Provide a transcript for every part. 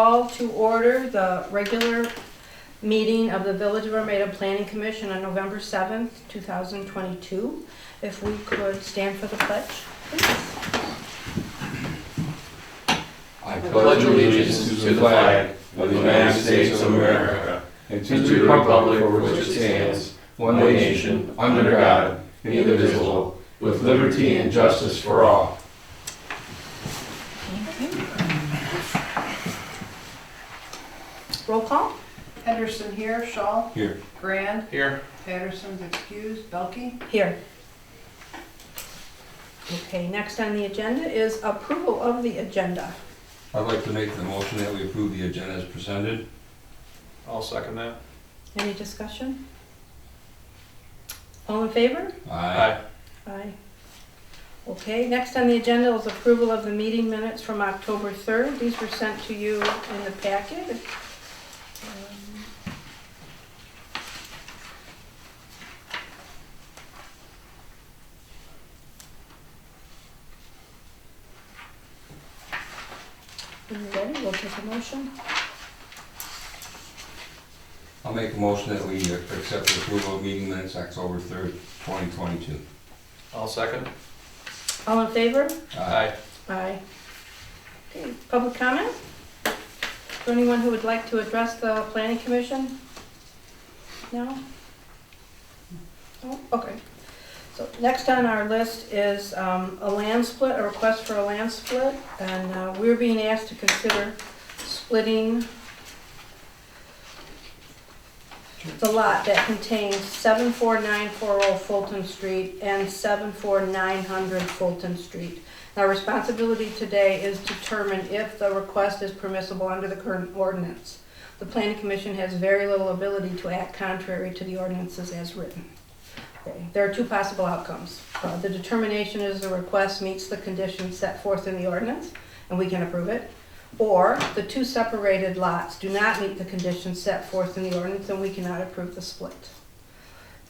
call to order the regular meeting of the Village of Armada Planning Commission on November 7th, 2022. If we could stand for the pledge, please. I pledge allegiance to the flag of the United States of America and to the republic for which it stands, one nation, under God, indivisible, with liberty and justice for all. Roll call. Henderson here, Shaw. Here. Grand. Here. Patterson's excused, Belkey. Here. Okay, next on the agenda is approval of the agenda. I'd like to make the motion that we approve the agenda as presented. I'll second that. Any discussion? All in favor? Aye. Aye. Okay, next on the agenda is approval of the meeting minutes from October 3rd. These were sent to you in the packet. When you're ready, we'll take a motion. I'll make a motion that we accept the approval of meeting minutes October 3rd, 2022. I'll second. All in favor? Aye. Aye. Okay, public comment? Is there anyone who would like to address the planning commission? No? No? Okay. So next on our list is a land split, a request for a land split, and we're being asked to consider splitting the lot that contains 74940 Fulton Street and 74900 Fulton Street. Our responsibility today is to determine if the request is permissible under the current ordinance. The Planning Commission has very little ability to act contrary to the ordinances as written. Okay. There are two possible outcomes. The determination is the request meets the conditions set forth in the ordinance, and we can approve it. Or the two separated lots do not meet the conditions set forth in the ordinance, and we cannot approve the split.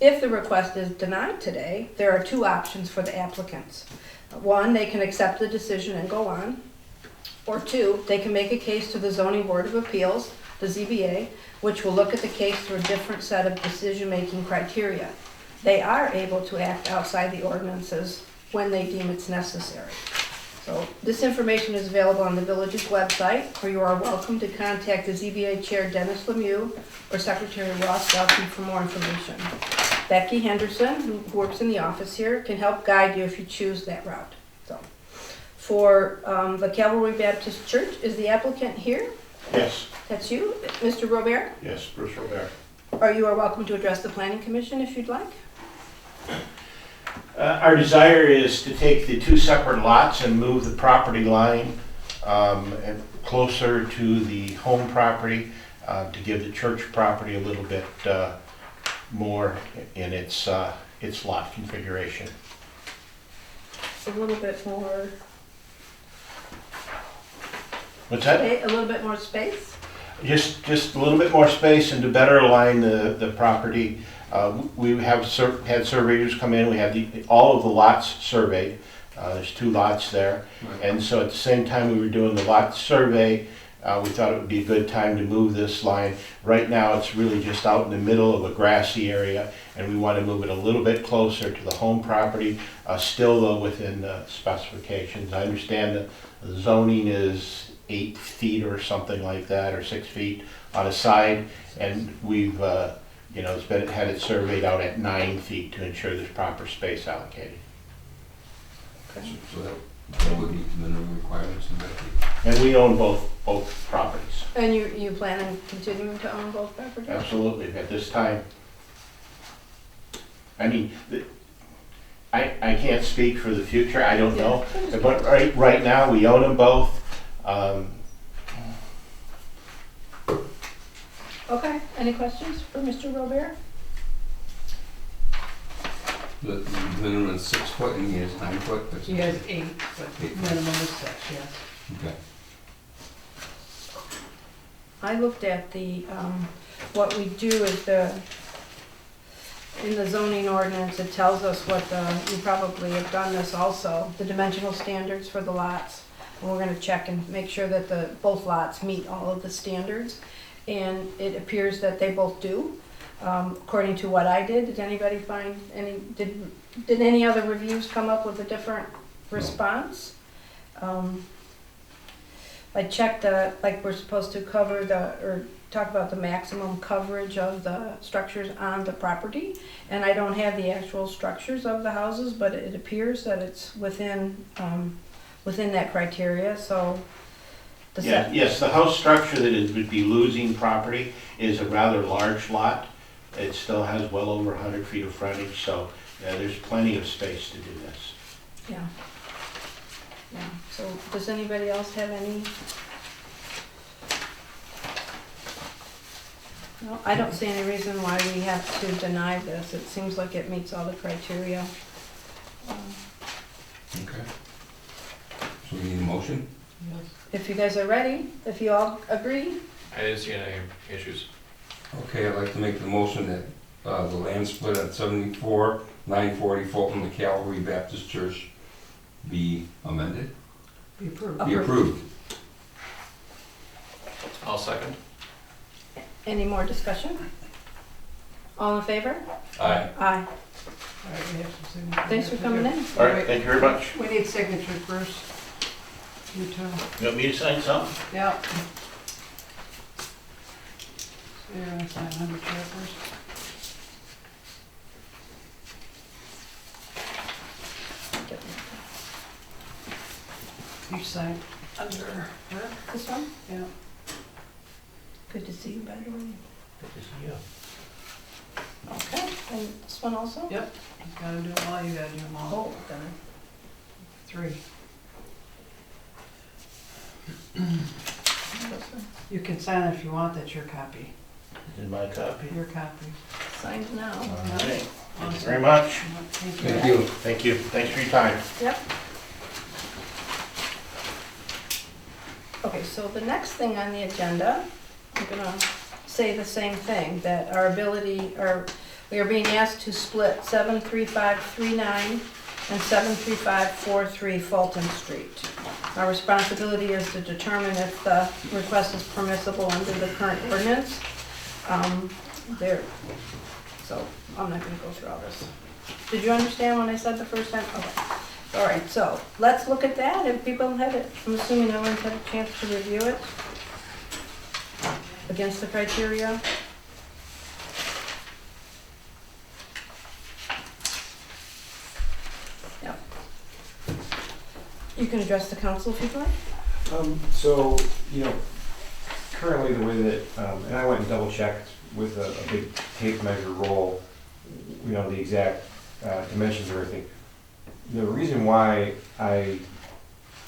If the request is denied today, there are two options for the applicants. One, they can accept the decision and go on. Or two, they can make a case to the Zoning Board of Appeals, the ZBA, which will look at the case through a different set of decision-making criteria. They are able to act outside the ordinances when they deem it's necessary. So this information is available on the village's website, or you are welcome to contact the ZBA Chair Dennis Lemieux or Secretary Ross Belkey for more information. Becky Henderson, who works in the office here, can help guide you if you choose that route. So, for the Calvary Baptist Church, is the applicant here? Yes. That's you, Mr. Robert? Yes, Bruce Robert. Or you are welcome to address the Planning Commission if you'd like. Our desire is to take the two separate lots and move the property line and closer to the home property to give the church property a little bit more in its lot configuration. A little bit more. What's that? A little bit more space. Just a little bit more space and to better align the property. We have had surveyors come in. We had all of the lots surveyed. There's two lots there. And so at the same time we were doing the lot survey, we thought it would be a good time to move this line. Right now it's really just out in the middle of a grassy area, and we want to move it a little bit closer to the home property, still though within the specifications. I understand that the zoning is 8 feet or something like that, or 6 feet on a side, and we've had it surveyed out at 9 feet to ensure there's proper space allocated. Okay. So that would meet the minimum requirements in that case. And we own both properties. And you plan on continuing to own both properties? Absolutely, at this time. I mean, I can't speak for the future, I don't know, but right now we own them both. Okay, any questions for Mr. Robert? The minimum is 6 foot and he has 9 foot. That's He has 8, but 8 minimum is 6, yes. Okay. I looked at the, what we do is in the zoning ordinance, it tells us what you probably have done this also, the dimensional standards for the lots. And we're gonna check and make sure that both lots meet all of the standards. And it appears that they both do, according to what I did. Did anybody find did any other reviews come up with a different response? I checked like we're supposed to cover or talk about the maximum coverage of the structures on the property. And I don't have the actual structures of the houses, but it appears that it's within that criteria, so. Yes, the house structure that it would be losing property is a rather large lot. It still has well over 100 feet of frontage, so there's plenty of space to do this. Yeah. Yeah, so does anybody else have any? No, I don't see any reason why we have to deny this. It seems like it meets all the criteria. Okay. So we need a motion? Yes. If you guys are ready, if you all agree, I didn't see any issues. Okay, I'd like to make the motion that the land split at 74-940 Fulton, the Calvary Baptist Church, be amended, Be approved. be approved. I'll second. any more discussion? All in favor? Aye. Aye. All right, we have some signatures. Thanks for coming in. All right, thank you very much. We need signatures first. You too. You want me to sign something? Yeah. So you're gonna sign under chair first? You sign under her? This one? Yeah. Good to see you, by the way. Good to see you. Okay, and this one also? Yep. You gotta do them all, you gotta do them all. Oh, done. 3. This one. You can sign it if you want, that's your copy. Is my copy? Your copy. Signed now. All right, thank you very much. Thank you. Thank you. Thank you, thanks for your time. Yep. Okay, so the next thing on the agenda, I'm gonna say the same thing, that we are being asked to split 73539 and 73543 Fulton Street. Our responsibility is to determine if the request is permissible under the current ordinance. So I'm not gonna go through all this. Did you understand what I said the first time? Okay. All right, so let's look at that. If people have it, I'm assuming everyone's had a chance to review it against the criteria. Yep. You can address the council if you'd like. So, currently the way that, and I went and double checked with a big tape measure roll, the exact dimensions and everything. The reason why I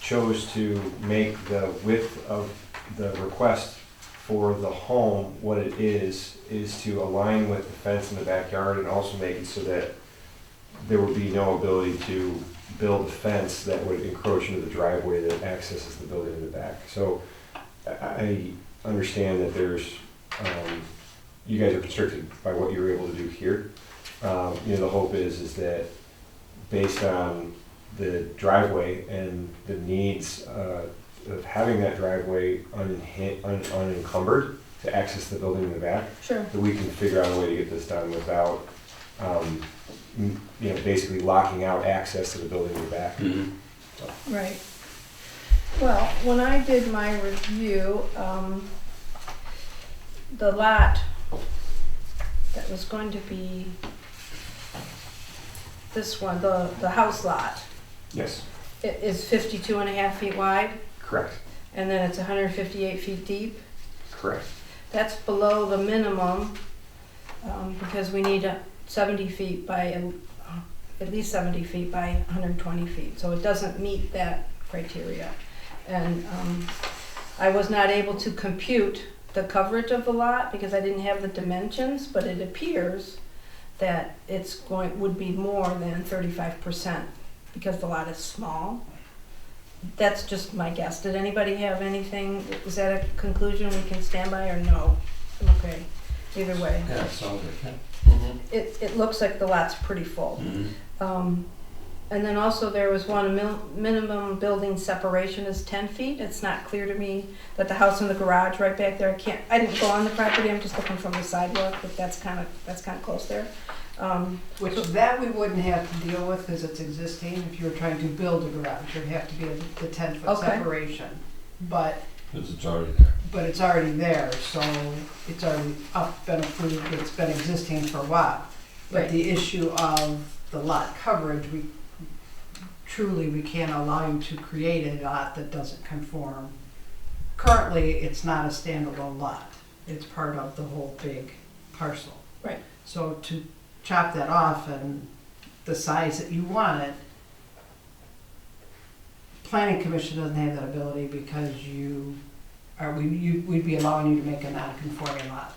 chose to make the width of the request for the home what it is to align with the fence in the backyard and also make it so that there would be no ability to build a fence that would encroach into the driveway that accesses the building in the back. So I understand that you guys are constricted by what you're able to do here. The hope is that based on the driveway and the needs of having that driveway unencumbered to access the building in the back, Sure. that we can figure out a way to get this done without, basically locking out access to the building in the back. Mm-hmm. Right. Well, when I did my review, the lot that was going to be this one, the house lot, Yes, it is 52 and a half feet wide, correct, and then it's 158 feet deep. correct. That's below the minimum, because we need 70 feet by, at least 70 feet by 120 feet. So it doesn't meet that criteria. And I was not able to compute the coverage of the lot because I didn't have the dimensions, but it appears that would be more than 35% because the lot is small. That's just my guess. Did anybody have anything? Is that a conclusion we can stand by or no? Okay, either way. Yeah, sounds like that. It looks like the lot's pretty full. Mm-hmm. And then also there was one, minimum building separation is 10 feet. It's not clear to me that the house and the garage right back there, I didn't go on the property, I'm just looking from the sidewalk, but that's kind of close there. Which that we wouldn't have to deal with because it's existing. If you were trying to build a garage, there'd have to be the 10-foot Okay. separation. But It's already there. it's already there, so it's already been approved, it's been existing for a while. But Right. the issue of the lot coverage, we can't allow you to create a lot that doesn't conform. Currently, it's not a standalone lot. It's part of the whole big parcel. Right. So to chop that off and the size that you want it, planning commission doesn't have that ability because we'd be allowing you to make a non-conforming lot.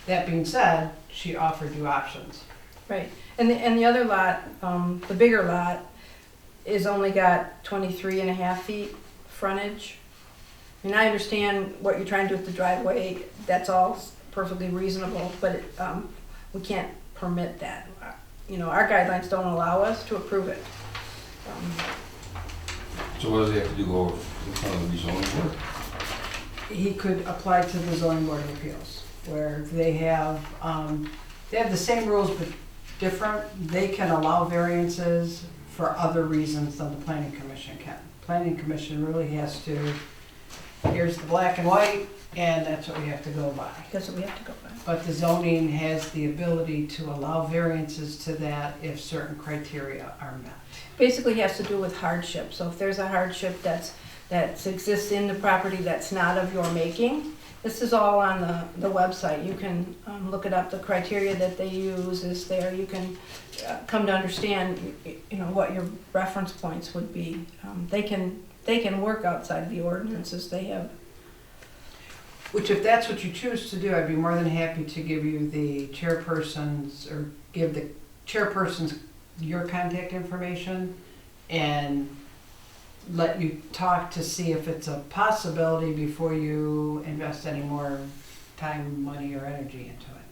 That being said, she offered you options. Right, and the other lot, the bigger lot, is only got 23.5 feet frontage. And I understand what you're trying to do with the driveway, that's all perfectly reasonable, but we can't permit that. You know, our guidelines don't allow us to approve it. So what does he have to do, go in front of the zoning board? He could apply to the zoning board of appeals, where they have the same rules but different. They can allow variances for other reasons than the planning commission can. Planning commission really has to, here's the black and white, and that's what we have to go by. That's what we have to go by. But the zoning has the ability to allow variances to that if certain criteria are met. Basically has to do with hardship, so if there's a hardship that exists in the property that's not of your making, this is all on the website. You can look it up. The criteria that they use is there. You can come to understand, you know, what your reference points would be. They can work outside of the ordinances they have. Which if that's what you choose to do, I'd be more than happy to give you the chairpersons, or give the chairpersons your contact information and let you talk to see if it's a possibility before you invest any more time, money, or energy into it.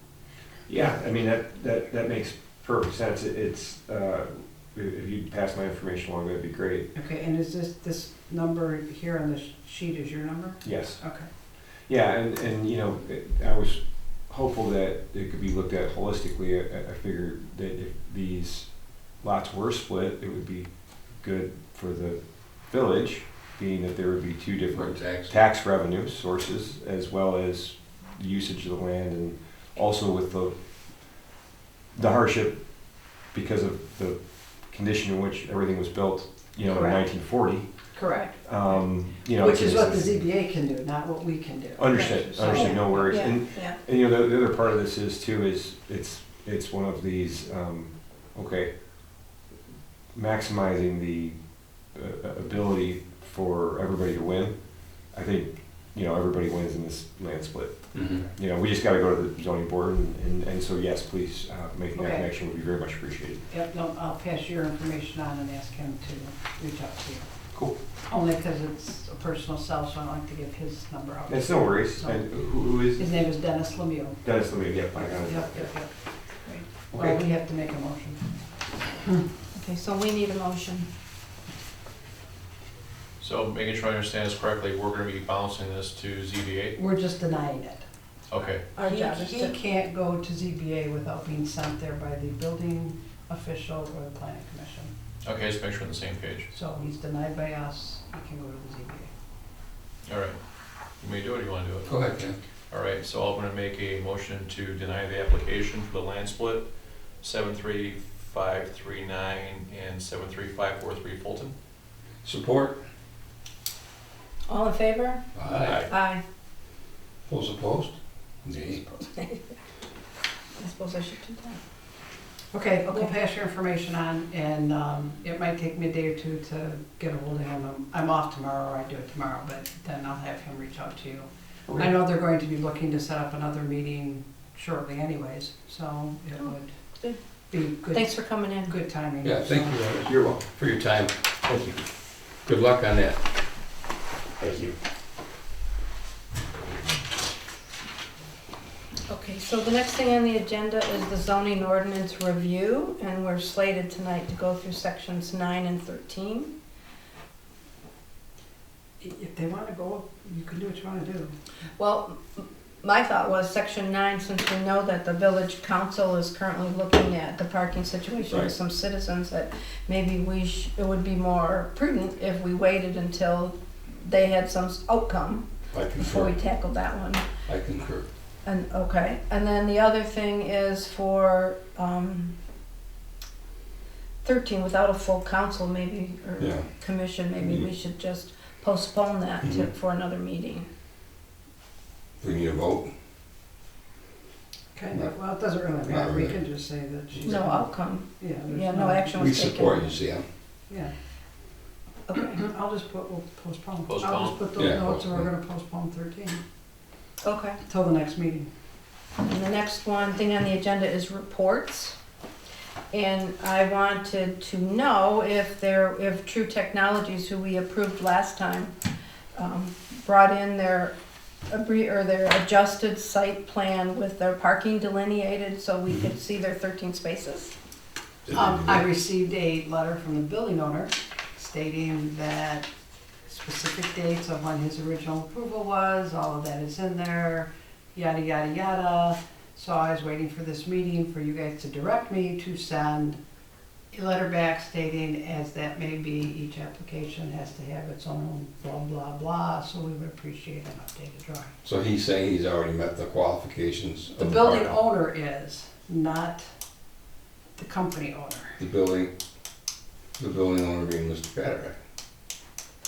Yeah, I mean, that makes perfect sense. It's, if you pass my information along, that'd be great. Okay, and is this number here on the sheet is your number? Yes. Okay. Yeah, and you know, I was hopeful that it could be looked at holistically. I figured that if these lots were split, it would be good for the village, being that there would be two different tax revenue sources, as well as the usage of the land, and also with the hardship because of the condition in which everything was built, you know, Correct. in 1940. Correct. You know, Which is what the ZBA can do, not what we can do. Understood. So- Understood. No worries. Yeah, And yeah. And you know, the other part of this is too, is it's one of these, okay, maximizing the ability for everybody to win. I think, you know, everybody wins in this land split. Mm-hmm. You know, we just gotta go to the zoning board, and so yes, please, making that Okay. connection would be very much appreciated. Yep, no, I'll pass your information on and ask him to reach out to you. Cool. Only because it's a personal cell, so I don't like to give his number out. It's no worries. And who His is? name is Dennis Lemieux. Dennis Lemay, yep, I got Yep, it. yep, yep. Okay. Well, we have to make a motion. Okay, so we need a motion. So making sure I understand this correctly, we're gonna be bouncing this to ZBA? We're just denying it. Okay, Our job is He to, can't go to ZBA without being sent there by the building official or the planning commission. okay, just make sure we're on the same page. So he's denied by us, he can go to the ZBA. All right. You may do it, or you wanna do it? Go ahead, Ken. All right, so I'm gonna make a motion to deny the application for the land split, 73539 and 73543 Fulton. Support? all in favor? Aye. Aye. Those opposed? Nay. I suppose I should do that. Okay, we'll Okay. pass your information on, and it might take me a day or two to get a hold of him. I'm off tomorrow, or I do it tomorrow, but then I'll have him reach out to you. I know they're going to be looking to set up another meeting shortly anyways, so it would good. be good. Thanks for coming in. Good timing. Yeah, thank so. you. You're welcome. For your time. Thank you. Good luck on that. Thank you. Okay, So the next thing on the agenda is the zoning ordinance review, and we're slated tonight to go through sections 9 and 13. If they wanna go, you can do what you wanna do. Well, my thought was section 9, since we know that the village council is currently looking at the parking situation with Right. some citizens, that maybe it would be more prudent if we waited until they had some outcome I before we concur. tackled that one. I concur. And, okay, and then the other thing is for 13, without a full council maybe, or Yeah. commission, maybe we should just postpone that Mhm. for another meeting. We need a vote. Kind of, well, it doesn't really matter, we really. can just say that she's. No outcome, Yeah, there's yeah, no action We was taken. support you, Sam. Yeah, Okay, I'll just put, we'll postpone. I'll Postpone. just put those Yeah, notes and we're postpone. gonna postpone 13 okay. till the next meeting. And the next one thing on the agenda is reports. And I wanted to know if True Technologies, who we approved last time, brought in their adjusted site plan with their parking delineated so we could see their 13 spaces. Did they do I that? received a letter from the building owner stating that specific dates of when his original approval was, all of that is in there, yada, yada, yada. So I was waiting for this meeting for you guys to direct me to send a letter back stating, as that may be, each application has to have its own blah, blah, blah, so we would appreciate an updated drawing. So he's saying he's already met the qualifications of The building parking. owner is, not the company owner. The building owner being Mr. Patrick.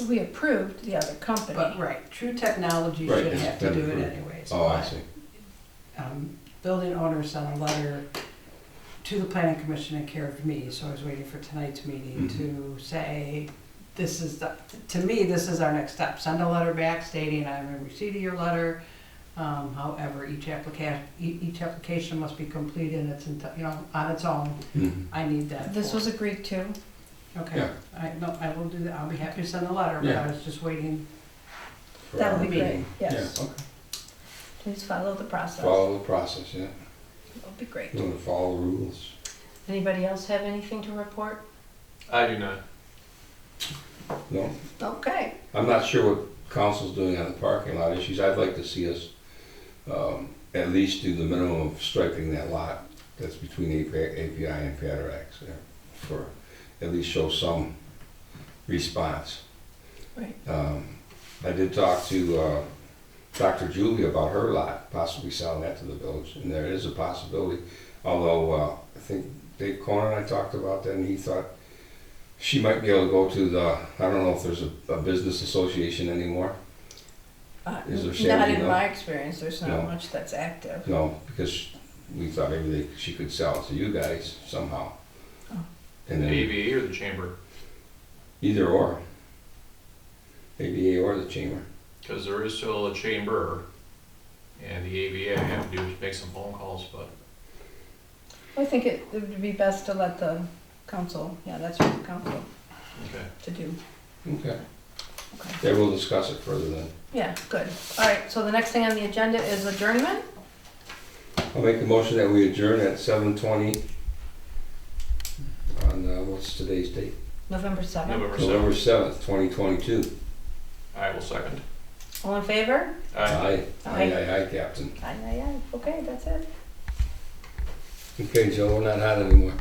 We approved the other company. But, right, True Technology Right, should it's have to been do it approved. anyways. Oh, I but, see. Building owner sent a letter to the planning commission in care of me, so I was waiting for tonight's meeting to say, this is to me, this is our next step. Send a letter back stating, I'm in receipt of your letter. However, each application must be complete in its, on its own. Mhm. I need that. This for- was agreed to. Okay, Yeah. I will do that, I'll be happy to send a letter, but Yeah. I was just waiting. For That our would be great, meeting. yes. Yeah, okay. Please follow the process. Follow the process, yeah. That would be great. You want to follow the rules. Anybody else have anything to report? I do not. No? Okay. I'm not sure what council's doing on the parking lot issues. I'd like to see us at least do the minimum of striping that lot that's between API and Patrick's there, for at least show some response. Right. I did talk to Dr. Julie about her lot, possibly selling that to the village, and there is a possibility. Although I think Dave Conan and I talked about that, and he thought she might be able to go to the, I don't know if there's a business association anymore. Is there, Sam, Not do you in know? my experience, there's not No. much that's active. No, because we thought maybe she could sell it to you guys somehow. Oh. And The then AVA or the chamber? either or. ABA or the chamber. Because there is still a chamber, and the AVA, I have to do is make some phone calls, but I think it would be best to let the council, that's for the council okay. to do. Okay. Okay. Yeah, we'll discuss it further then. Yeah, good. All right, so the next thing on the agenda is adjournment. I'll make a motion that we adjourn at 7:20 on, what's today's date? November 7th. November 7th, 2022. I will second. All in favor? Aye. Aye. Aye, Captain. Aye, aye, aye. Okay, that's it. Okay, Joe, we're not hot anymore.